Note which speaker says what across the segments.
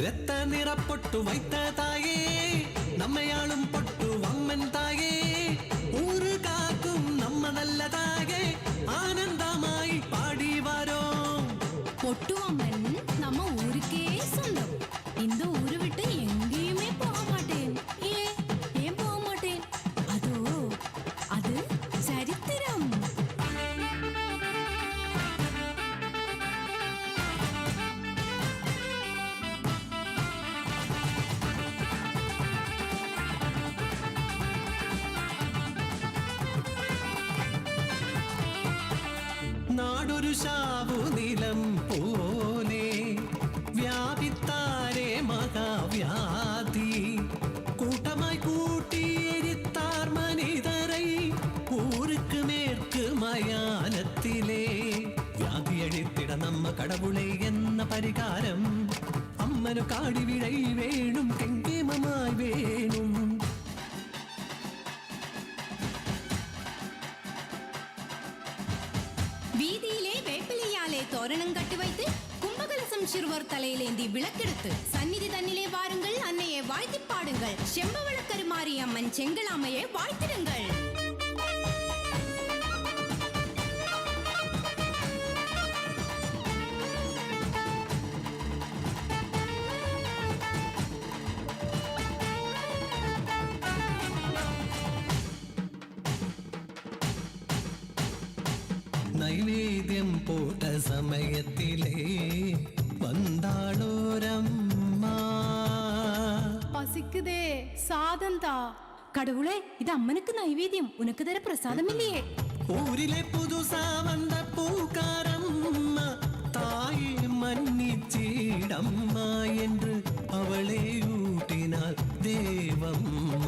Speaker 1: രക്ത നിറപ്പൊട്ടു വൈത്ത തായേ നമ്മയാളും പൊട്ടു അമ്മൻ തായേ ഊര് കാക്കും നമ്മ നല്ലതാകെ ആനന്ദമായി പാടി വരോ
Speaker 2: பொட்டு அம்மன் நம்ம ஊருக்கே சொந்தம் இந்த ஊரு விட்டு எங்கேயுமே போக மாட்டேன் ஏன் போக மாட்டேன் அதோ அது சரித்திரம்
Speaker 1: നാടൊരു ശാവുനിലം പോലെ വ്യാപിത്താരേ മഹാവ്യാധി കൂട്ടമായി കൂട്ടിയെരിത്താർ മനിതரை ஊருக்கு மேற்கு മയാനത്തിലെ വ്യാധി അഴിത്തിട നമ്മ കടവുളെ എന്ന പരിഹാരം അമ്മനു കാടി വിഴൈ വേണും കെങ്കേമമായി വേണും
Speaker 2: வீதியிலே வேப்பிலையாலே தோரணம் கட்டி வைத்து கும்பகலசம் சிறுவர் தலையிலேந்தி விளக்கெடுத்து சந்நிதி தன்னிலே வாருங்கள் அன்னையை வாழ்த்தி பாடுங்கள் செம்பவளக்கருமாரி அம்மன் செங்கலாமையை வாழ்த்திடுங்கள்
Speaker 1: നൈവേദ്യം പോട്ട സമയത്തിലേ വந்தாളോരമ്മ
Speaker 2: பசிக்குதே சாதம் தா கடவுளே இது அம்மனுக்கு நைவேத்தியம் உனக்கு தர பிரசாதம் இல்லையே
Speaker 1: ഊരിലെ പുതുസാ വന്ന പൂക്കാരമ്മ തായെ മന്നിച്ചിടമ്മ എന്ന് അവളെ ഊട്ടിനാൽ ദേവമ്മ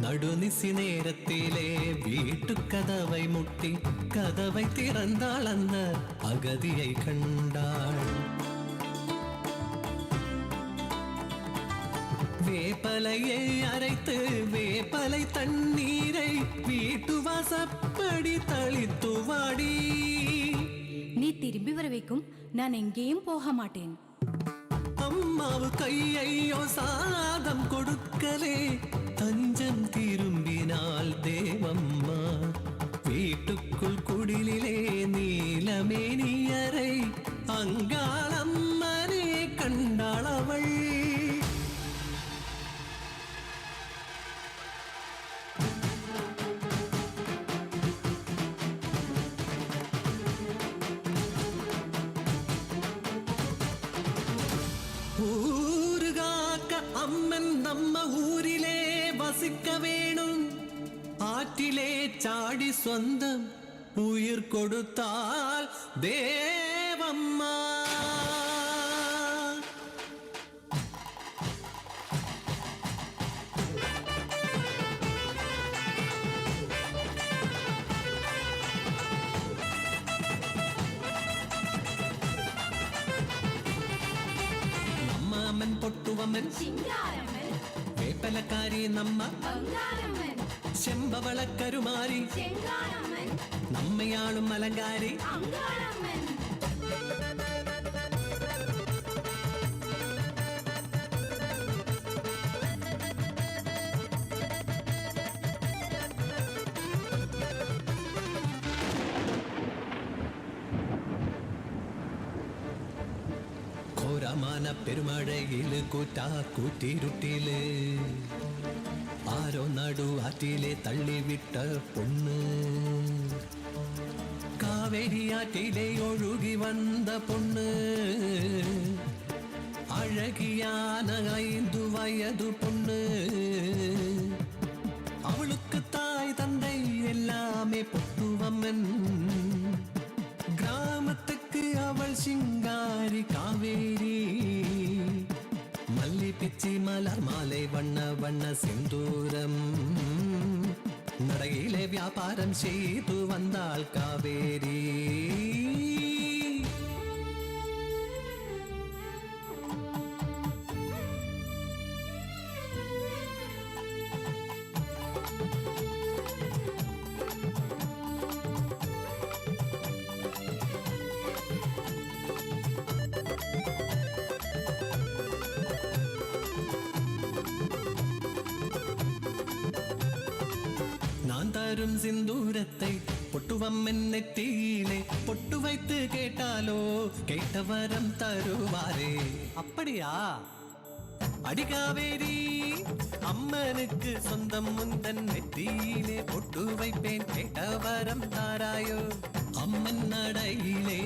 Speaker 1: நடுநிசி நேரத்திலே வீட்டு கதவை முட்டி கதவை திறந்தாள் அந்த அகதியை கண்டாள் வேப்பலையை அரைத்து வேப்பலை தண்ணீரை வீட்டு வாசப்படி தளித்து வாடி
Speaker 2: நீ திரும்பி வர வைக்கும் நான் எங்கேயும் போக மாட்டேன்
Speaker 1: அம்மாவு கையையோ சாதம் கொடுக்கலே தஞ்சம் திரும்பினால் தேவம்மா வீட்டுக்குள் குடிலே நீலமேனியரை அங்காளம்மனே கண்டாளவள் ஊருகாக்க அம்மன் நம்ம ஊரிலே வசிக்க வேணும் ஆற்றிலே சாடி சொந்தம் உயிர் கொடுத்தால் தேவம்மா അമ്മൻ പൊട്ടുവമ്മൻ വേപ്പലക്കാരി നമ്മ ചെമ്പവളക്കരുമാരി നമ്മയാളും അലങ്കാരി ഘോരമാന പെരുമഴയില് കൂറ്റിരുട്ടില് ആരോ നടു ആറ്റിലെ തള്ളിവിട്ട പൊണ്ണ് കാവേരിയാറ്റിലെ ഒഴുകി വന്ന പൊണ്ണ് അഴകിயான 5 വയതു പൊണ്ണ് അവളുக்கு தாய் தந்தை எல்லாமே பொட்டுவம்மன் கிராமத்துக்கு அவள் சிங்காரி காவேரி மல்லி பிச்சி மலர் மாலை வண்ண வண்ண செந்தூரம் നടയിലെ വ്യാപാരം ചെയ്തു വന്നാൾ കാവേരി. நான் தரும் சிந்தூரத்தை பொட்டுவம்மன் நெத்தியிலே பொட்டு வைத்து கேட்டாலோ கேட்ட வரம் தருவாரே. அப்படியா? அடிகாவேரி, அம்மனுக்கு சொந்தம் முந்தன் நெத்தியிலே பொட்டு வைப்பேன் கேட்ட வரம் தாராயோ. அம்மன் நடையிலே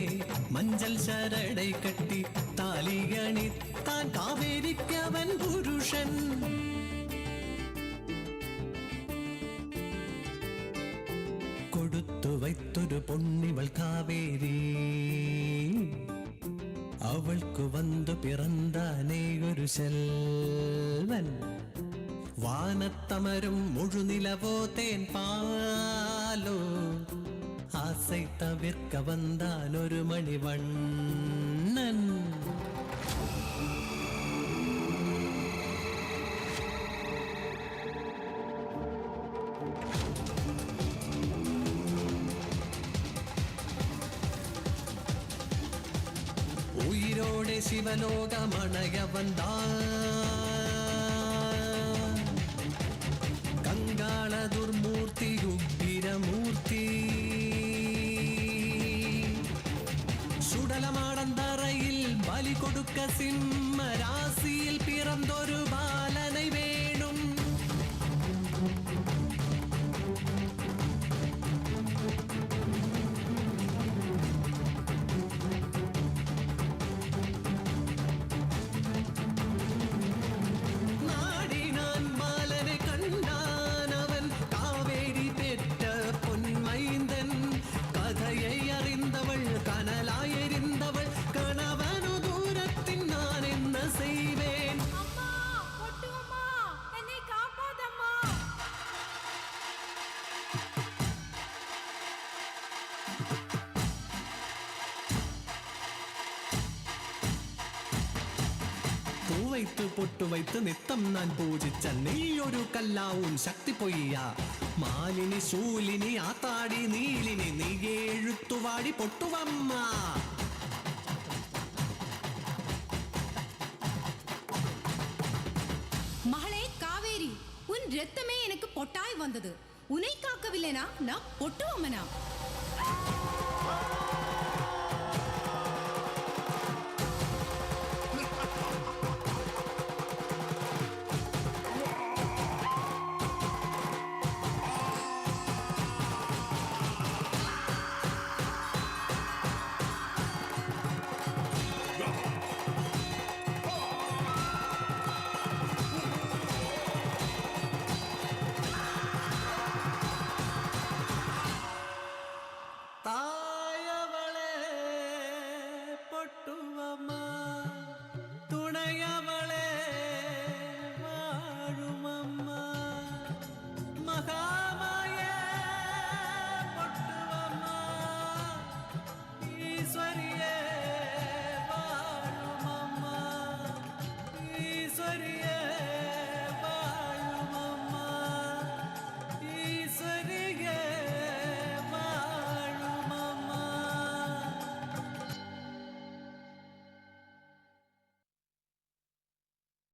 Speaker 1: மஞ்சள் சரடை கட்டி தாலி அணித்தான் காவேரிக்கு அவன் புருஷன். കൊടുത്തു വൈത്തൊരു പൊന്നിവൾ കാവേരി, അവൾക്കു വന്നു പിറந்தாനേ ഒരു സെൽവൻ. വാനത്തമരും മുഴുനിലവോ തേൻ പാലോ, ആസை തവിർക്ക വந்தான் ഒരു മണിവണ്ണൻ. உயிரோடே சிவலோகமணைய வந்தான், கங்காள துர்மூர்த்தி உக்கிரமூர்த்தி. சுடலமாடந்தரையில் பலி கொடுக்க சிம்ம ராசியில் பிறந்தொரு பாலனை வேணும். പൂവൈത്ത് പൊട്ടുവൈത്ത് നിത്തം ഞാൻ പൂജിച്ച നീയൊരു കല്ലാവും ശക്തി പൊയ്യ. മാലിനി ശൂലിനി ആത്താടി നീലിനി നീ എഴുത്തുവാടി പൊട്ടുവമ്മ.
Speaker 2: மகளே காவேரி, உன் ரத்தமே எனக்கு பொட்டாய் வந்தது. உன்னை காக்கவில்லைனா நான் பொட்டுவம்மனா?